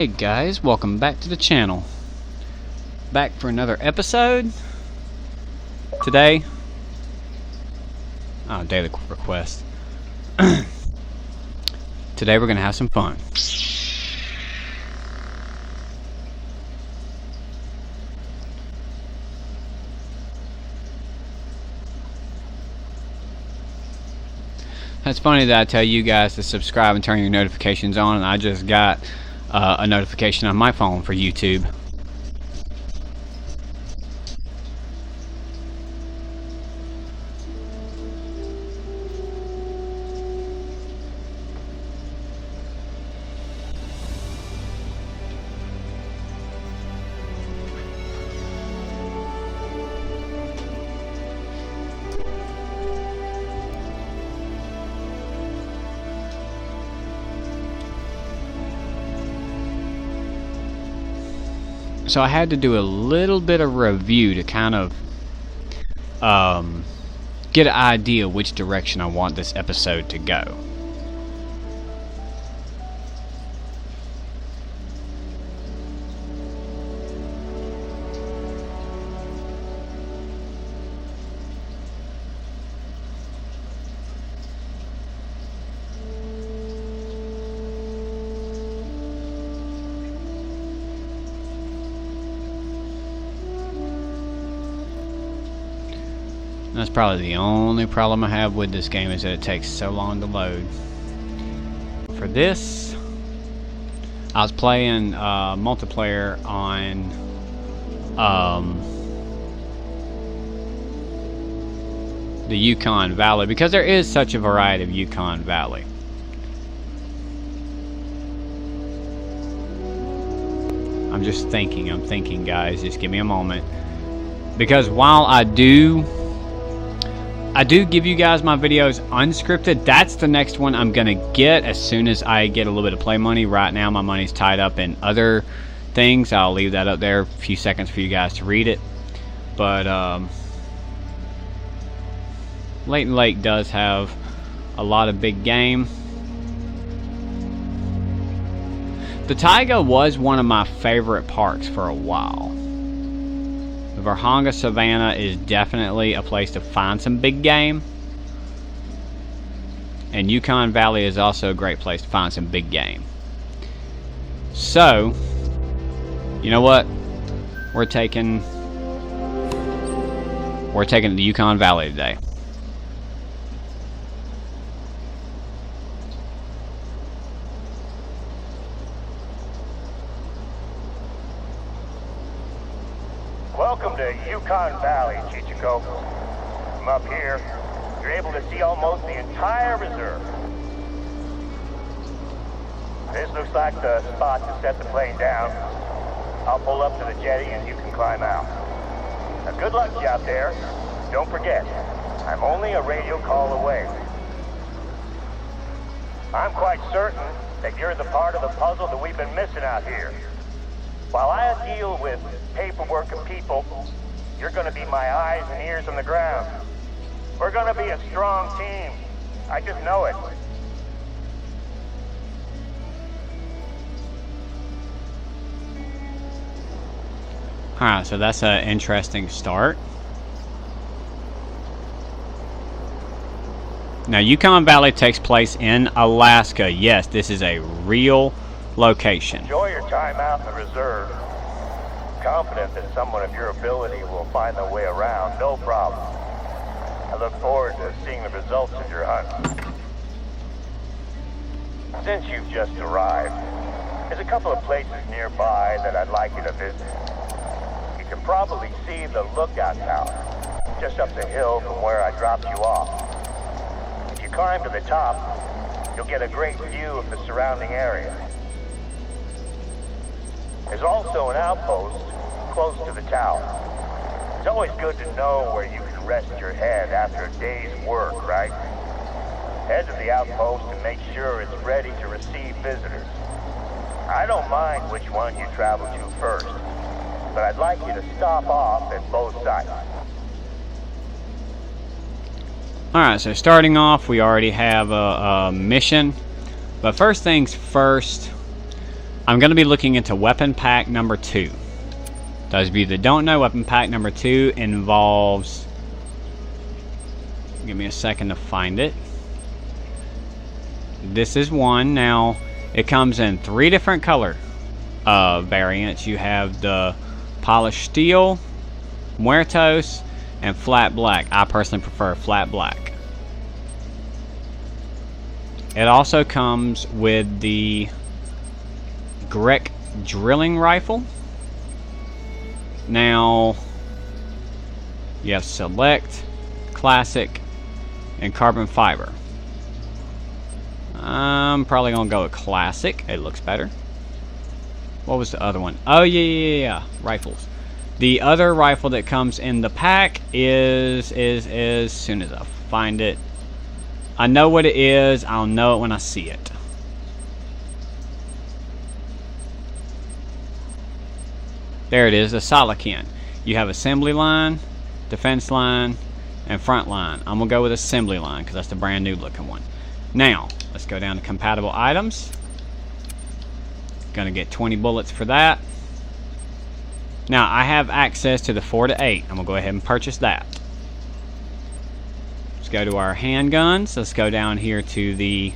Hey guys, welcome back to the channel. Back for another episode. Today, daily request. Today we're gonna have some fun. It's funny that I tell you guys to subscribe and turn your notifications on, and I just got a notification on my phone for YouTube. So I had to do a little bit of review to kind of get an idea which direction I want this episode to go. That's probably the only problem I have with this game, is that it takes so long to load. For this, I was playing multiplayer on the Yukon Valley, because there is such a variety of Yukon Valley. I'm thinking guys, just give me a moment. Because while I do give you guys my videos unscripted, that's the next one I'm gonna get as soon as I get a little bit of play money. Right now my money's tied up in other things. I'll leave that up there a few seconds for you guys to read it. But Leighton Lake does have a lot of big game. The Taiga was one of my favorite parks for a while. The Virunga Savannah is definitely a place to find some big game. And Yukon Valley is also a great place to find some big game. So, you know what? We're taking the Yukon Valley today. Welcome to Yukon Valley, Chichiko. From up here, you're able to see almost the entire reserve. This looks like the spot to set the plane down. I'll pull up to the jetty and you can climb out. Now, good luck to you out there. Don't forget, I'm only a radio call away. I'm quite certain that you're the part of the puzzle that we've been missing out here. While I deal with paperwork and people, you're gonna be my eyes and ears on the ground. We're gonna be a strong team. I just know it. Alright, so that's an interesting start. Now, Yukon Valley takes place in Alaska. Yes, this is a real location. Enjoy your time out in the reserve. Confident that someone of your ability will find their way around, no problem. I look forward to seeing the results of your hunt. Since you've just arrived, there's a couple of places nearby that I'd like you to visit. You can probably see the lookout tower just up the hill from where I dropped you off. If you climb to the top, you'll get a great view of the surrounding area. There's also an outpost close to the tower. It's always good to know where you can rest your head after a day's work, right? Head to the outpost and make sure it's ready to receive visitors. I don't mind which one you travel to first, but I'd like you to stop off at both sites. Alright, so starting off, we already have a mission. But first things first, I'm going to be looking into weapon pack number 2. Those of you that don't know, weapon pack number 2 involves... Give me a second to find it. This is one. Now, it comes in 3 different color variants. You have the polished steel, muertos, and flat black. I personally prefer flat black. It also comes with the Grek drilling rifle. Now, you have select, classic, and carbon fiber. I'm probably gonna go with classic. It looks better. What was the other one? Oh yeah, rifles. The other rifle that comes in the pack is as soon as I find it. I know what it is. I'll know it when I see it. There it is, the Salakin. You have assembly line, defense line, and front line. I'm gonna go with assembly line because that's the brand new looking one. Now, let's go down to compatible items. Gonna get 20 bullets for that. Now, I have access to the 4 to 8. I'm gonna go ahead and purchase that. Let's go to our handguns. Let's go down here to the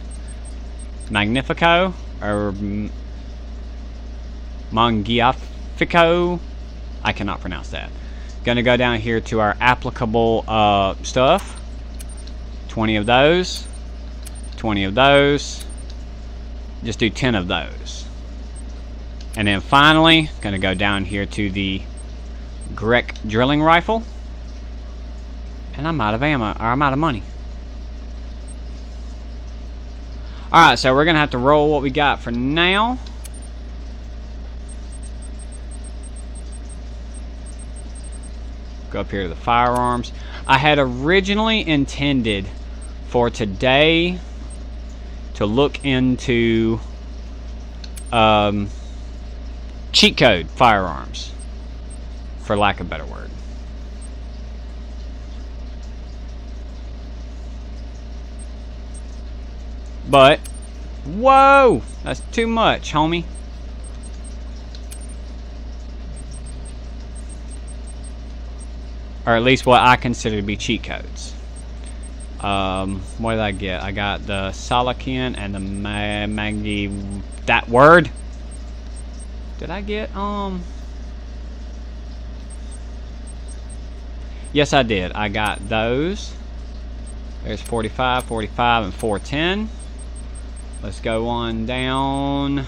Magnifico, or Mangiafico. I cannot pronounce that. Gonna go down here to our applicable stuff. 20 of those. 20 of those. Just do 10 of those. And then finally, gonna go down here to the Grek drilling rifle. And I'm out of ammo, or I'm out of money. Alright, so we're gonna have to roll what we got for now. Go up here to the firearms. I had originally intended for today to look into cheat code firearms, for lack of a better word. But, whoa, that's too much, homie. Or at least what I consider to be cheat codes. What did I get? I got the Salakin and the Magni... That word? Did I get, Yes, I did. I got those. There's 45, 45, and 410. Let's go on down.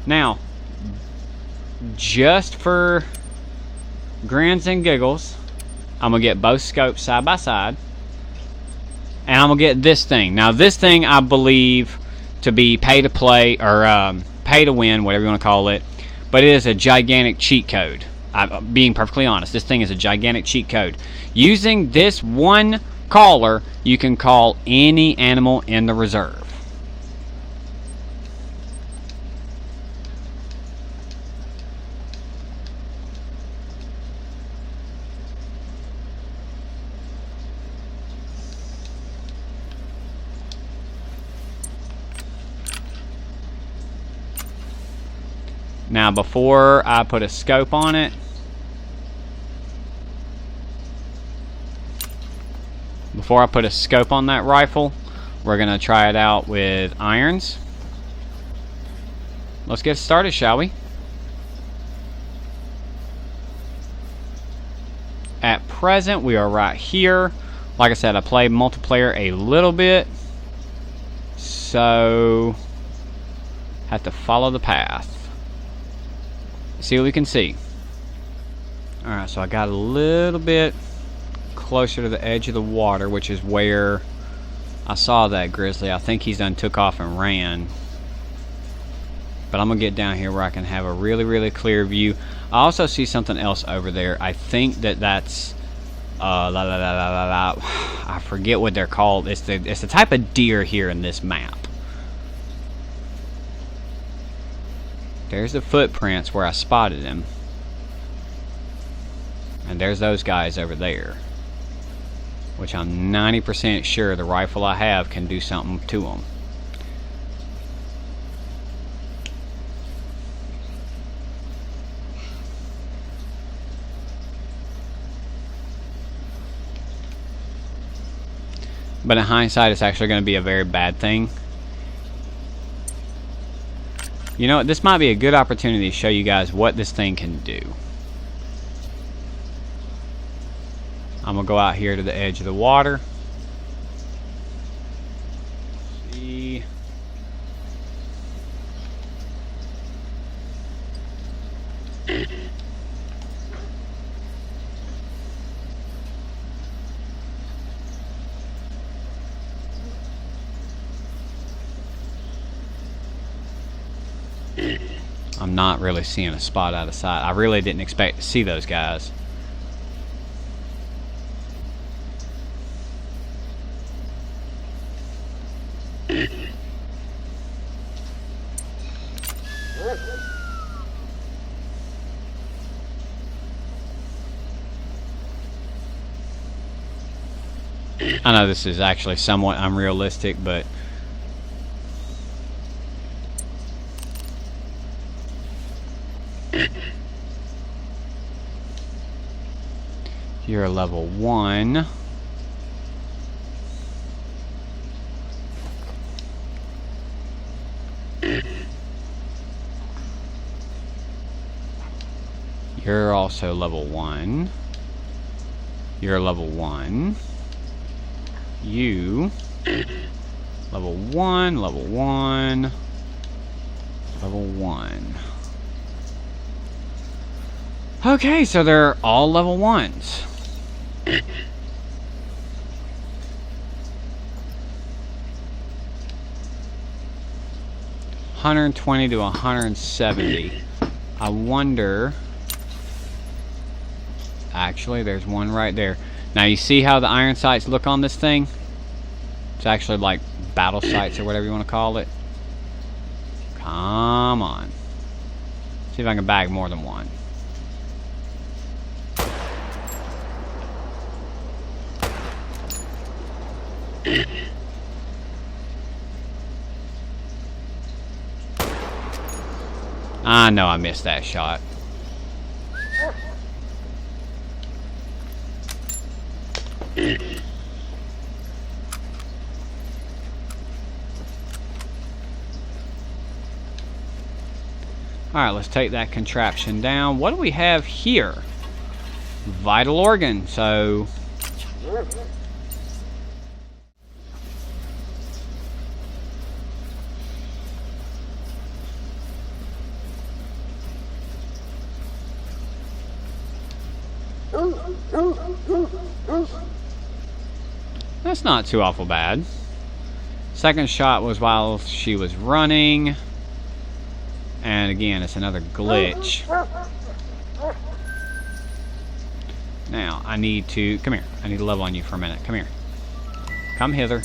Now, just for grins and giggles, I'm gonna get both scopes side by side, and I'm gonna get this thing. Now, this thing I believe to be pay to play, or pay to win, whatever you want to call it, but it is a gigantic cheat code. I'm being perfectly honest, this thing is a gigantic cheat code. Using this one caller, you can call any animal in the reserve. Now, before I put a scope on it, that rifle, we're going to try it out with irons. Let's get started, shall we? At present, we are right here. Like I said, I played multiplayer a little bit, so have to follow the path. See what we can see. Alright, so I got a little bit closer to the edge of the water, which is where I saw that grizzly. I think he's done took off and ran. But I'm going to get down here where I can have a really, really clear view. I also see something else over there. I think that's I forget what they're called. It's the type of deer here in this map. There's the footprints where I spotted him. And there's those guys over there. Which I'm 90% sure the rifle I have can do something to them. But in hindsight, it's actually going to be a very bad thing. You know what? This might be a good opportunity to show you guys what this thing can do. I'm going to go out here to the edge of the water. See. I'm not really seeing a spot out of sight. I really didn't expect to see those guys. I know this is actually somewhat unrealistic, but you're a level 1. You're also level 1. You're level 1. You level 1, level 1, level 1. Okay, so they're all level 1s. $120 to $170. I wonder. Actually, there's one right there. Now you see how the iron sights look on this thing? It's actually like battle sights or whatever you want to call it. Come on. See if I can bag more than one. I know I missed that shot. Alright, let's take that contraption down. What do we have here? Vital organ, so... That's not too awful bad. Second shot was while she was running. And again, it's another glitch. Now, I need to... Come here. I need to level on you for a minute. Come here. Come hither.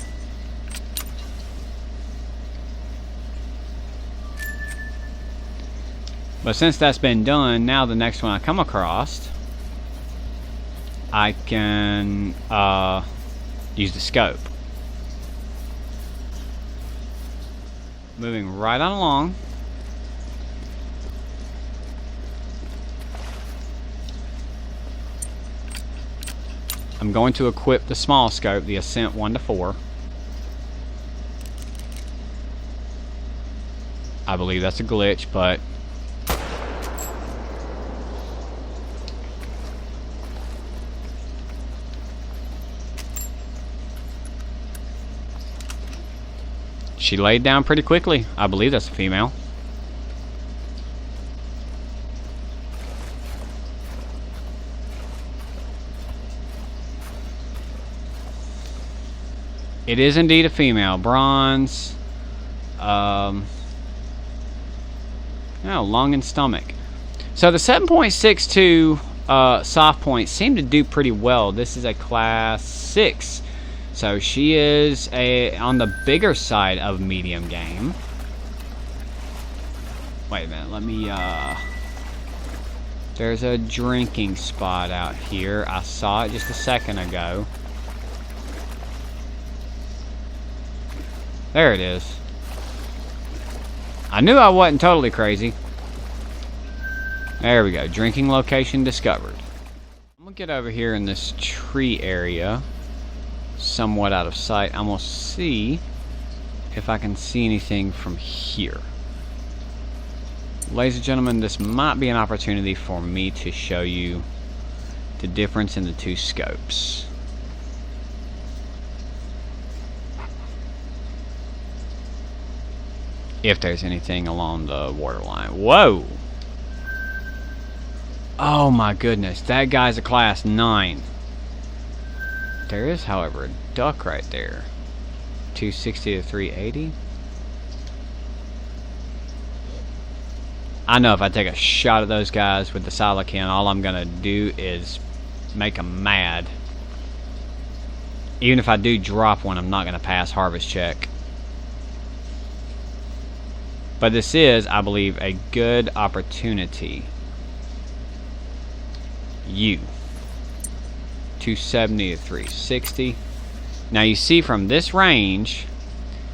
But since that's been done, now the next one I come across, I can use the scope. Moving right on along. I'm going to equip the small scope, the Ascent 1 to 4. I believe that's a glitch, but... She laid down pretty quickly. I believe that's a female. It is indeed a female. Bronze. No, lung and stomach. So the 7.62 soft points seem to do pretty well. This is a class 6. So she is on the bigger side of medium game. Wait a minute, let me, there's a drinking spot out here. I saw it just a second ago. There it is. I knew I wasn't totally crazy. There we go, drinking location discovered. I'm gonna get over here in this tree area. somewhat out of sight. I'm going to see if I can see anything from here. Ladies and gentlemen, this might be an opportunity for me to show you the difference in the two scopes. If there's anything along the waterline. Whoa! Oh my goodness, that guy's a class 9. There is, however, a duck right there. 260 to 380. I know if I take a shot at those guys with the silicon, all I'm gonna do is make them mad. Even if I do drop one, I'm not gonna pass harvest check. But this is, I believe, a good opportunity. 270 to 360. Now you see from this range,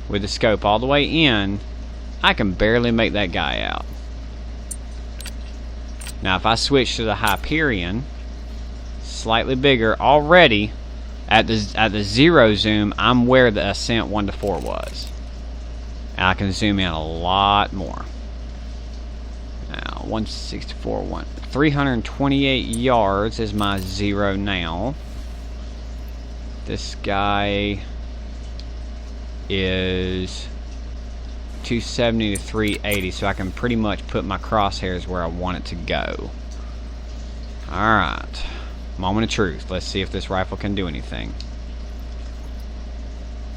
with the scope all the way in, I can barely make that guy out. Now if I switch to the Hyperion, slightly bigger, already at the 0 zoom, I'm where the Ascent 1 to 4 was. And I can zoom in a lot more. Now 164, 328 yards is my 0 now. This guy is 270 to 380, so I can pretty much put my crosshairs where I want it to go. Alright, moment of truth. Let's see if this rifle can do anything.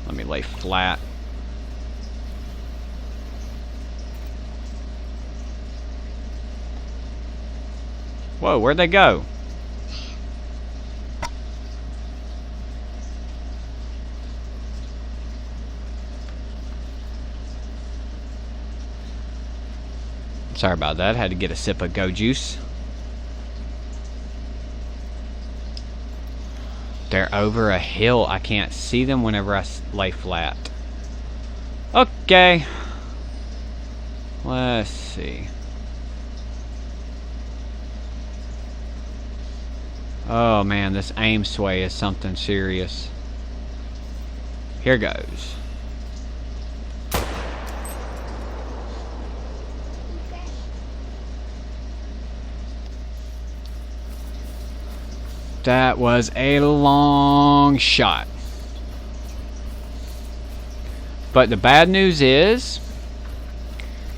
Let me lay flat. Whoa, where'd they go? Sorry about that. Had to get a sip of Go Juice. They're over a hill. I can't see them whenever I lay flat. Okay. Let's see. Oh man, this aim sway is something serious. Here goes. That was a long shot. But the bad news is,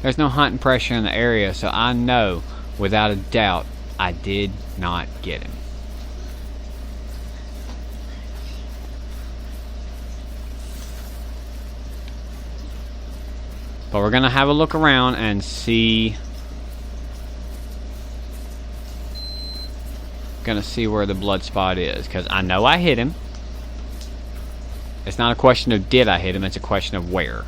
there's no hunting pressure in the area, so I know, without a doubt, I did not get him. But we're gonna have a look around and see. Gonna see where the blood spot is, because I know I hit him. It's not a question of did I hit him, it's a question of where.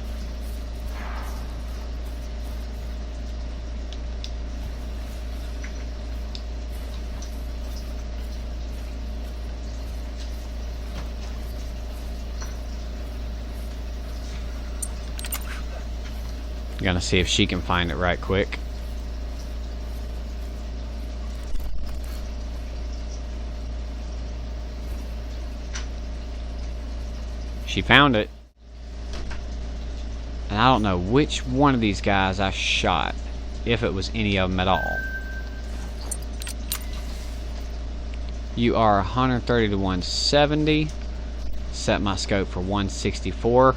Gonna see if she can find it right quick. She found it. And I don't know which one of these guys I shot, if it was any of them at all. You are 130 to 170. Set my scope for 164.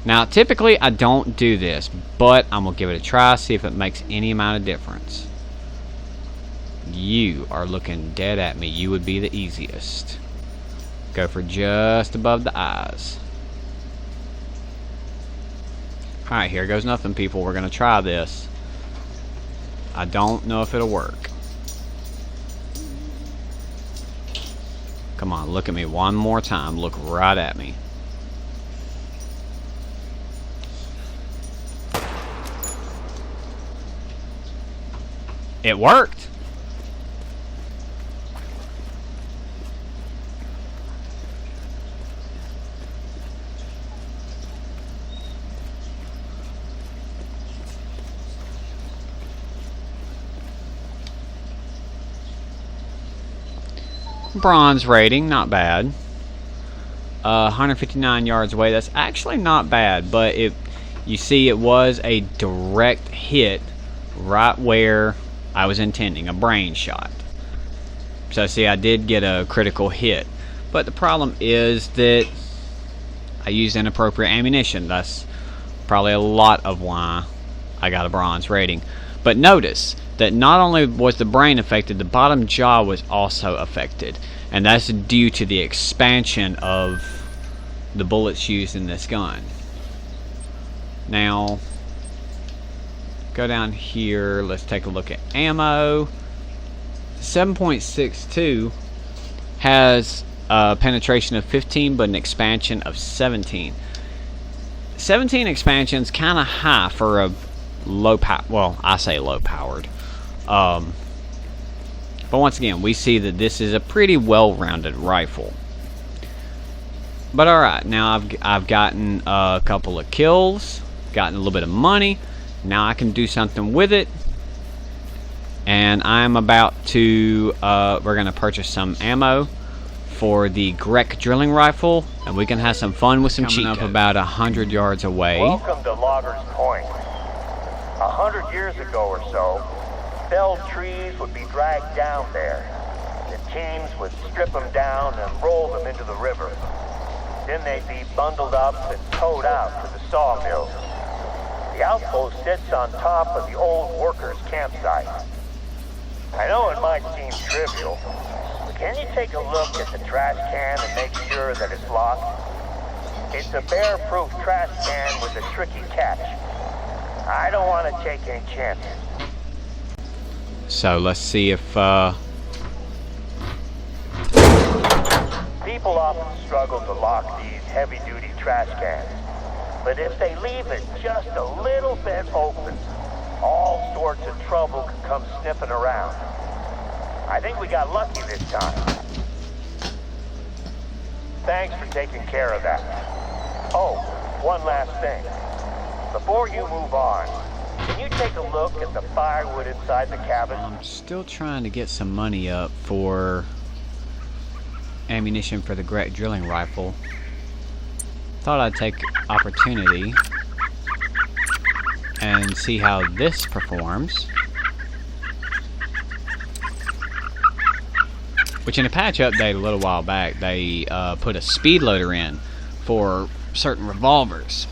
Now, typically I don't do this, but I'm going to give it a try, see if it makes any amount of difference. You are looking dead at me. You would be the easiest. Go for just above the eyes. Alright, here goes nothing, people. We're going to try this. I don't know if it'll work. Come on, look at me one more time. Look right at me. It worked. Bronze rating, not bad. 159 yards away. That's actually not bad, but you see it was a direct hit right where I was intending, a brain shot. So see, I did get a critical hit, but the problem is that I used inappropriate ammunition. That's probably a lot of why I got a bronze rating. But notice that not only was the brain affected, the bottom jaw was also affected, and that's due to the expansion of the bullets used in this gun. Now, go down here, let's take a look at ammo. 7.62 has a penetration of 15 but an expansion of 17. 17 expansion's kind of high for a low power, well, I say low powered. But once again, we see that this is a pretty well-rounded rifle. But alright, now I've gotten a couple of kills, gotten a little bit of money. Now I can do something with it. And I'm about to, we're going to purchase some ammo for the Grek drilling rifle, and we can have some fun with some cheat codes. Coming up about 100 yards away. Welcome to Loggers Point. 100 years ago or so, felled trees would be dragged down there. The teams would strip them down and roll them into the river. Then they'd be bundled up and towed out to the sawmills. The outpost sits on top of the old workers' campsite. I know it might seem trivial, but can you take a look at the trash can and make sure that it's locked? It's a bear-proof trash can with a tricky catch. I don't want to take any chances. So let's see if people often struggle to lock these heavy-duty trash cans, but if they leave it just a little bit open, all sorts of trouble can come sniffing around. I think we got lucky this time. Thanks for taking care of that. Oh, one last thing. Before you move on, can you take a look at the firewood inside the cabin? I'm still trying to get some money up for ammunition for the Grek drilling rifle. Thought I'd take opportunity and see how this performs. Which in a patch update a little while back, they put a speed loader in for certain revolvers.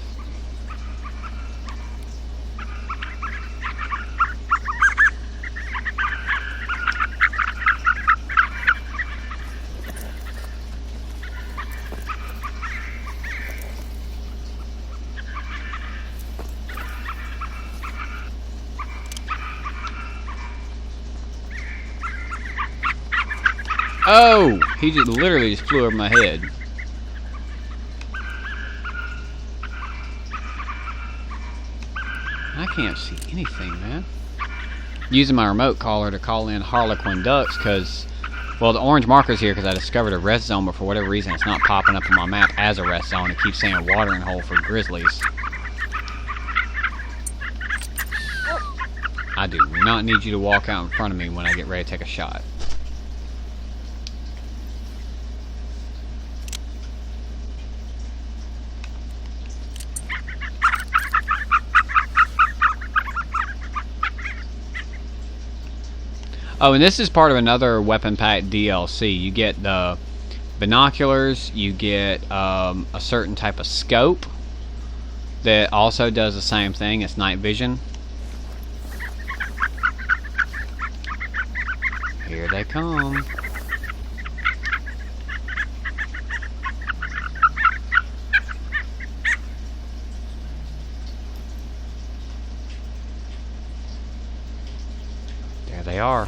Oh! He just literally just flew over my head. I can't see anything, man. Using my remote caller to call in Harlequin ducks because, well, the orange marker's here because I discovered a rest zone, but for whatever reason it's not popping up on my map as a rest zone. It keeps saying a watering hole for grizzlies. I do not need you to walk out in front of me when I get ready to take a shot. Oh, and this is part of another weapon pack DLC. You get the binoculars, you get a certain type of scope that also does the same thing. It's night vision. Here they come. There they are.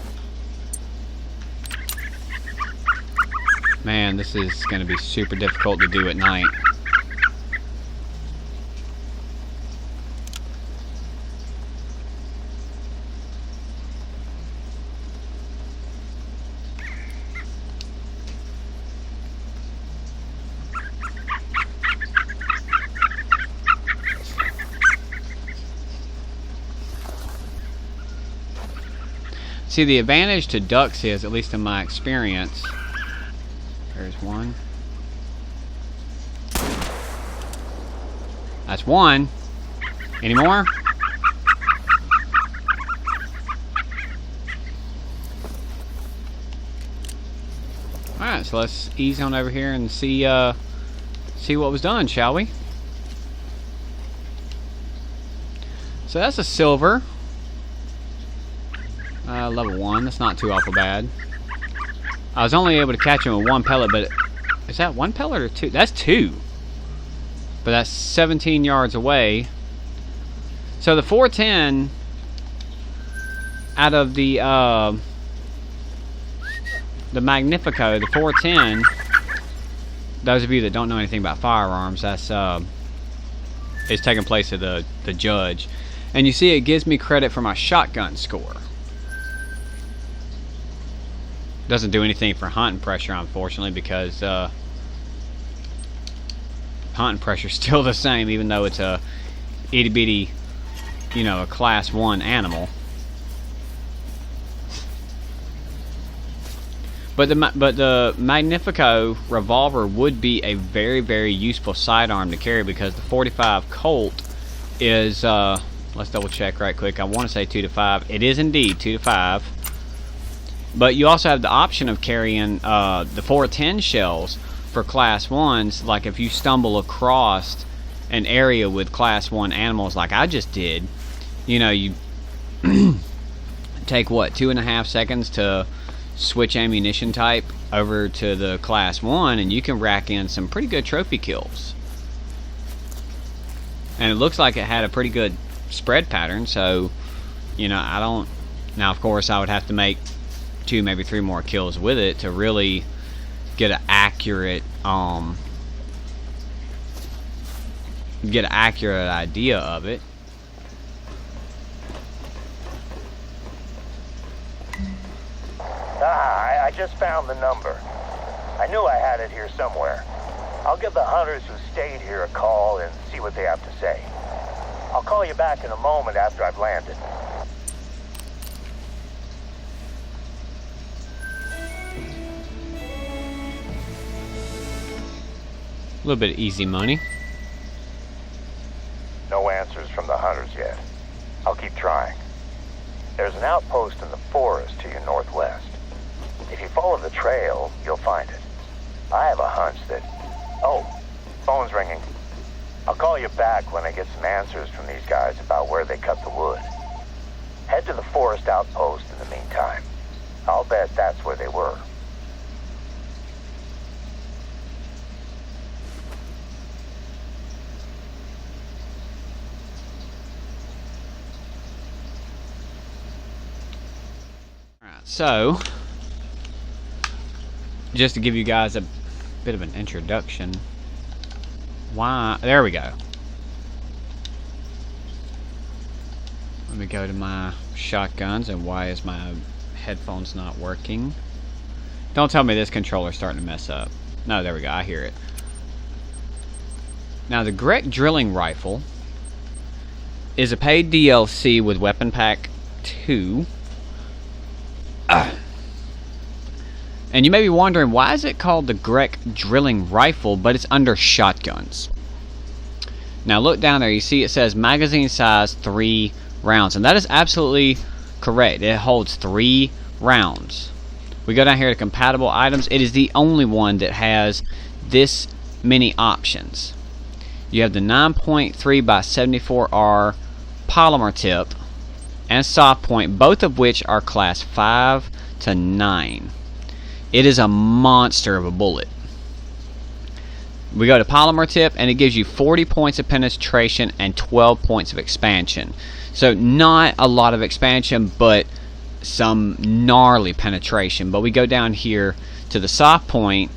Man, this is going to be super difficult to do at night. See, the advantage to ducks is, at least in my experience, there's one. That's one. Any more? Alright, so let's ease on over here and see what was done, shall we? So that's a silver. Level 1. That's not too awful bad. I was only able to catch him with one pellet, but is that one pellet or two? That's two. But that's 17 yards away. So the 410 out of the Magnifico, the 410, those of you that don't know anything about firearms, that's is taking place of the judge. And you see it gives me credit for my shotgun score. Doesn't do anything for hunting pressure, unfortunately, because hunting pressure is still the same, even though it's a itty bitty, you know, a class 1 animal. But the Magnifico revolver would be a very, very useful sidearm to carry, because the 45 Colt is let's double check right quick. I want to say 2 to 5. It is indeed 2 to 5. But you also have the option of carrying the 410 shells for class 1s, like if you stumble across an area with class 1 animals like I just did. You know, you take what, 2.5 seconds to switch ammunition type over to the class 1, and you can rack in some pretty good trophy kills. And it looks like it had a pretty good spread pattern, so you know, I don't, now of course I would have to make 2, maybe 3 more kills with it to really get an accurate idea of it. I just found the number. I knew I had it here somewhere. I'll give the hunters who stayed here a call and see what they have to say. I'll call you back in a moment after I've landed. A little bit of easy money. No answers from the hunters yet. I'll keep trying. There's an outpost in the forest to your northwest. If you follow the trail, you'll find it. I have a hunch that... Oh, phone's ringing. I'll call you back when I get some answers from these guys about where they cut the wood. Head to the forest outpost in the meantime. I'll bet that's where they were. Alright, so just to give you guys a bit of an introduction. Why? There we go. Let me go to my shotguns. And why is my headphones not working? Don't tell me this controller's starting to mess up. No, there we go. I hear it. Now, the Grek drilling rifle is a paid DLC with Weapon Pack 2. And you may be wondering, why is it called the Grek drilling rifle, but it's under shotguns? Now look down there, you see it says magazine size 3 rounds, and that is absolutely correct. It holds 3 rounds. We go down here to compatible items. It is the only one that has this many options. You have the 9.3 by 74R polymer tip and soft point, both of which are class 5 to 9. It is a monster of a bullet. We go to polymer tip, and it gives you 40 points of penetration and 12 points of expansion. So not a lot of expansion, but some gnarly penetration. But we go down here to the soft point,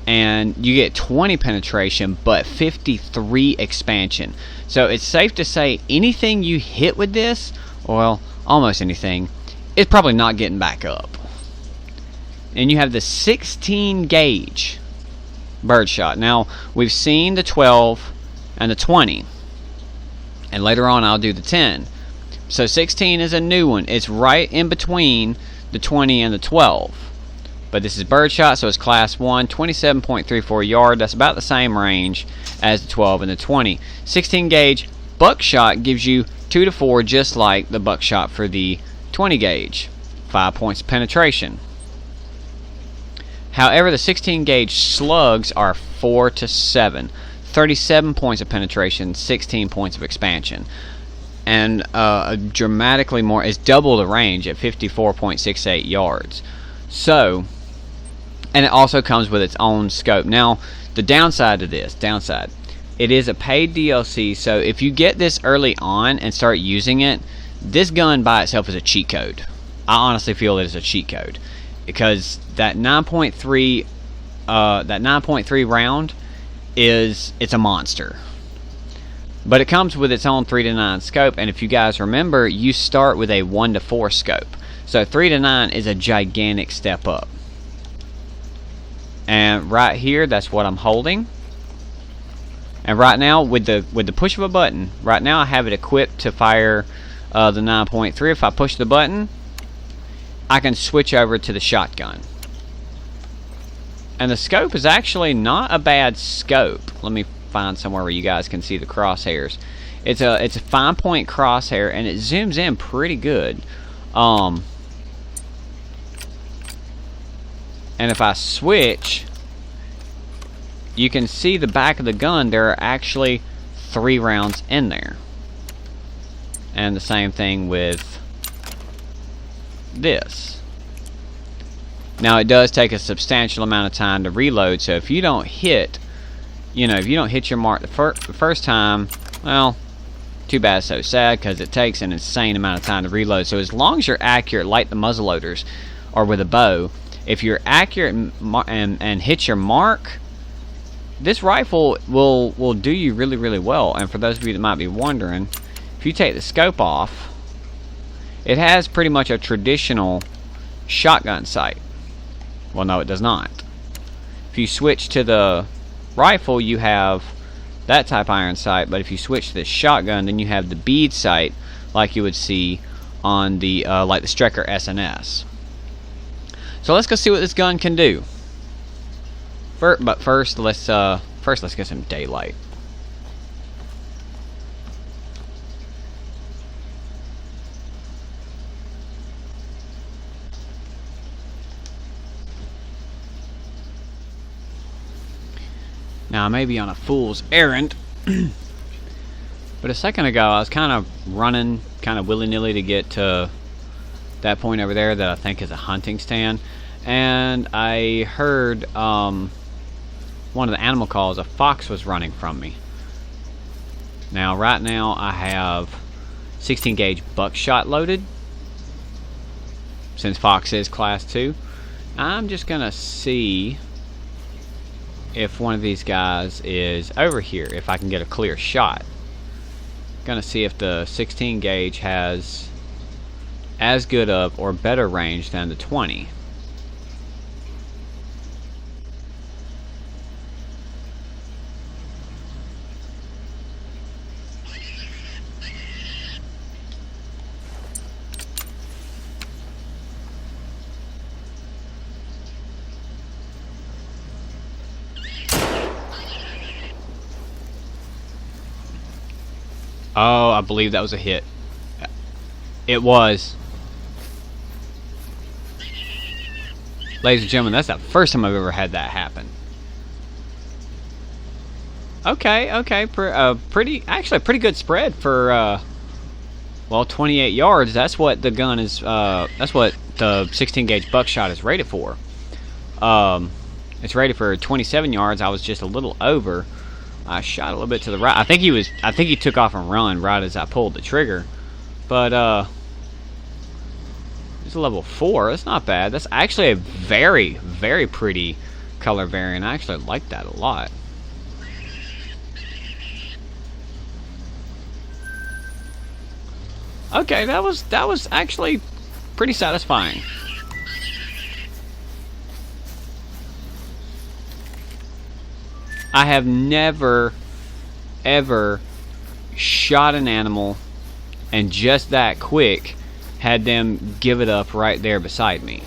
and you get 20 penetration, but 53 expansion. So it's safe to say anything you hit with this, well, almost anything, it's probably not getting back up. And you have the 16 gauge birdshot. Now, we've seen the 12 and the 20. And later on, I'll do the 10. So 16 is a new one. It's right in between the 20 and the 12. But this is birdshot, so it's class 1, 27.34 yard. That's about the same range as the 12 and the 20. 16 gauge buckshot gives you 2 to 4, just like the buckshot for the 20 gauge. 5 points of penetration. However, the 16 gauge slugs are 4 to 7. 37 points of penetration, 16 points of expansion. And dramatically more, is double the range at 54.68 yards. So, and it also comes with its own scope. Now, the downside to this, it is a paid DLC, so if you get this early on and start using it, this gun by itself is a cheat code. I honestly feel it is a cheat code, because that 9.3 round it's a monster. But it comes with its own 3 to 9 scope, and if you guys remember, you start with a 1 to 4 scope. So 3 to 9 is a gigantic step up. And right here, that's what I'm holding. And right now, with the push of a button, right now I have it equipped to fire the 9.3. If I push the button, I can switch over to the shotgun. And the scope is actually not a bad scope. Let me find somewhere where you guys can see the crosshairs. It's a 5-point crosshair, and it zooms in pretty good. And if I switch, you can see the back of the gun. There are actually 3 rounds in there. And the same thing with this. Now, it does take a substantial amount of time to reload, so if you don't hit, if you don't hit your mark the first time, well, too bad, so sad, because it takes an insane amount of time to reload. So as long as you're accurate, like the muzzleloaders or with a bow, if you're accurate and hit your mark, this rifle will do you really, really well. And for those of you that might be wondering, if you take the scope off, it has pretty much a traditional shotgun sight. Well, no, it does not. If you switch to the rifle, you have that type iron sight, but if you switch to the shotgun, then you have the bead sight, like you would see on the like the Strecker SNS. So let's go see what this gun can do. But first, let's get some daylight. Now, I may be on a fool's errand, but a second ago I was kind of running kind of willy-nilly to get to that point over there that I think is a hunting stand, and I heard one of the animal calls. A fox was running from me. Now, right now I have 16 gauge buckshot loaded, since fox is class 2. I'm just gonna see if one of these guys is over here, if I can get a clear shot. Gonna see if the 16 gauge has as good of or better range than the 20. Oh, I believe that was a hit. It was. Ladies and gentlemen, that's the first time I've ever had that happen. Okay. Actually a pretty good spread for, well, 28 yards. That's what the gun is, that's what the 16 gauge buckshot is rated for. It's rated for 27 yards. I was just a little over. I shot a little bit to the right. I think he took off and run right as I pulled the trigger. But it's a level 4. That's not bad. That's actually a very, very pretty color variant. I actually like that a lot. Okay, that was actually pretty satisfying. I have never, ever shot an animal and just that quick had them give it up right there beside me.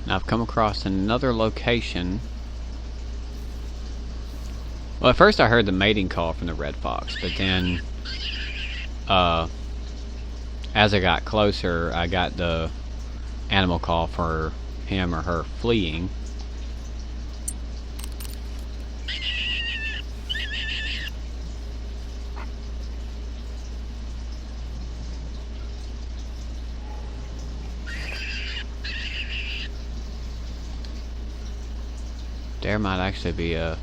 Now I've come across another location. Well, at first I heard the mating call from the red fox, but then as I got closer, I got the animal call for him or her fleeing. There might actually be a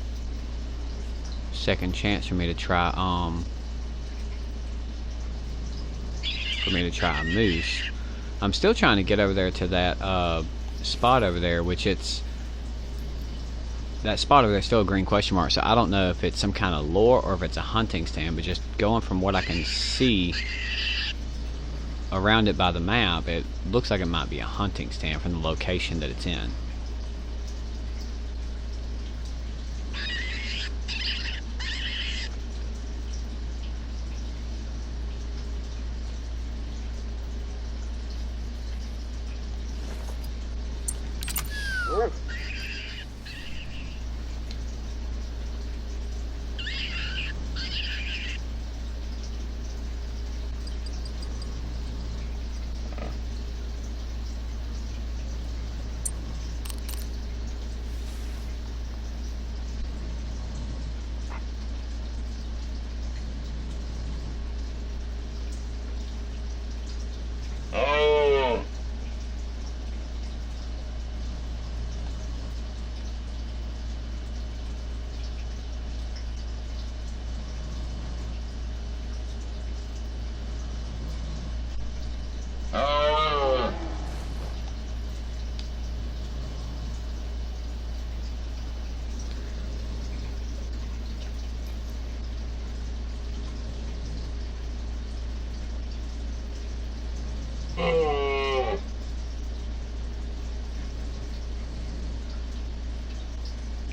second chance for me to try a moose. I'm still trying to get over there to that spot over there, which that spot over there is still a green question mark, so I don't know if it's some kind of lure or if it's a hunting stand, but just going from what I can see around it by the map, it looks like it might be a hunting stand from the location that it's in.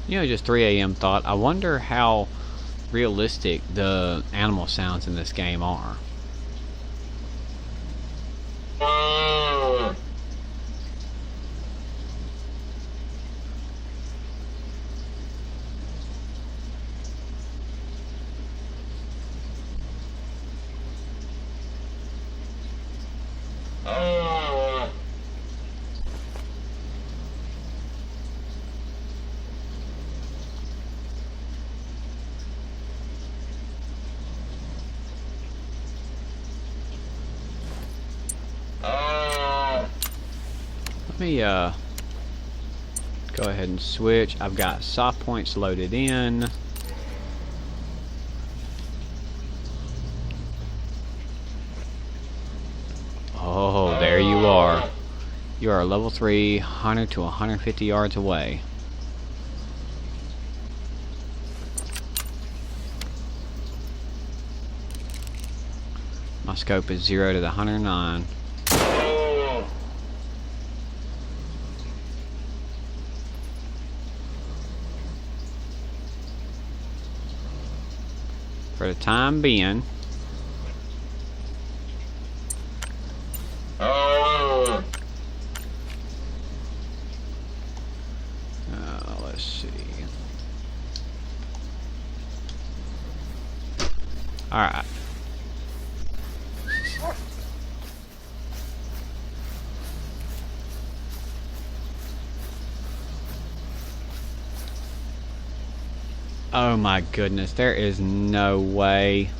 You know, just 3 a.m. thought, I wonder how realistic the animal sounds in this game are. Let me go ahead and switch. I've got soft points loaded in. Oh, there you are. You are level 3, 100 to 150 yards away. My scope is 0 to the 109. For the time being. Let's see. Alright. Oh my goodness, there is no way.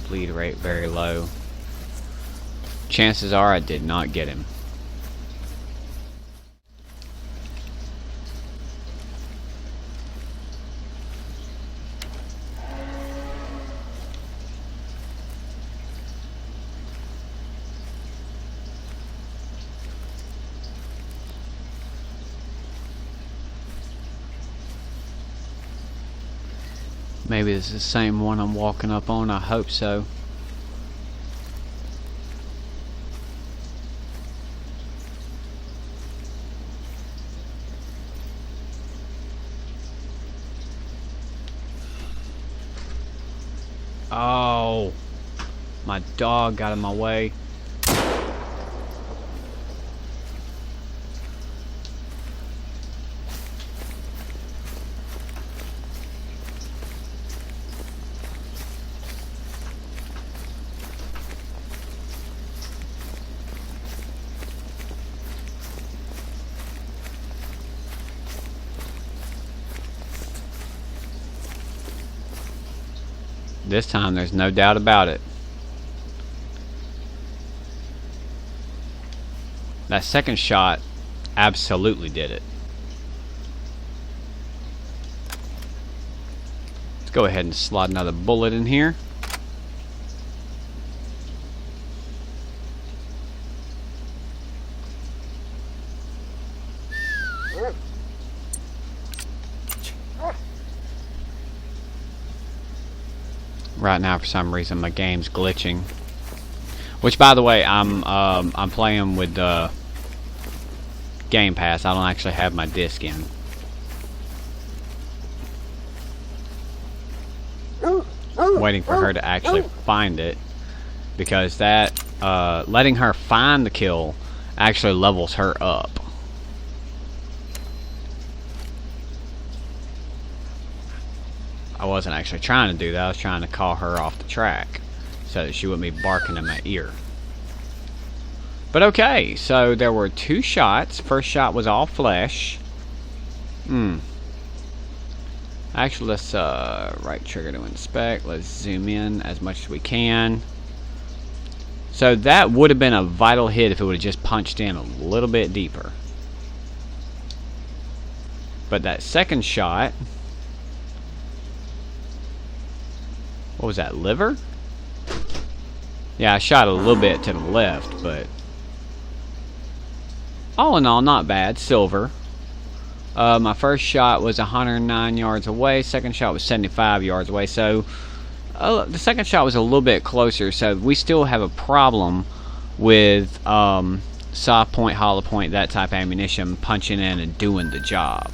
Bleed rate very low. Chances are I did not get him. Maybe it's the same one I'm walking up on. I hope so. Oh, my dog got in my way. This time there's no doubt about it. That second shot absolutely did it. Let's go ahead and slide another bullet in here. Right now, for some reason, my game's glitching. Which, by the way, I'm playing with Game Pass. I don't actually have my disc in. Waiting for her to actually find it, because that letting her find the kill actually levels her up. I wasn't actually trying to do that. I was trying to call her off the track so that she wouldn't be barking in my ear. But okay, so there were 2 shots. First shot was all flesh. Actually, let's right trigger to inspect. Let's zoom in as much as we can. So that would have been a vital hit if it would have just punched in a little bit deeper. But that second shot... What was that, liver? Yeah, I shot a little bit to the left, but... all in all, not bad. Silver. My first shot was 109 yards away. Second shot was 75 yards away. So, the second shot was a little bit closer. So, we still have a problem with soft point, hollow point, that type of ammunition punching in and doing the job.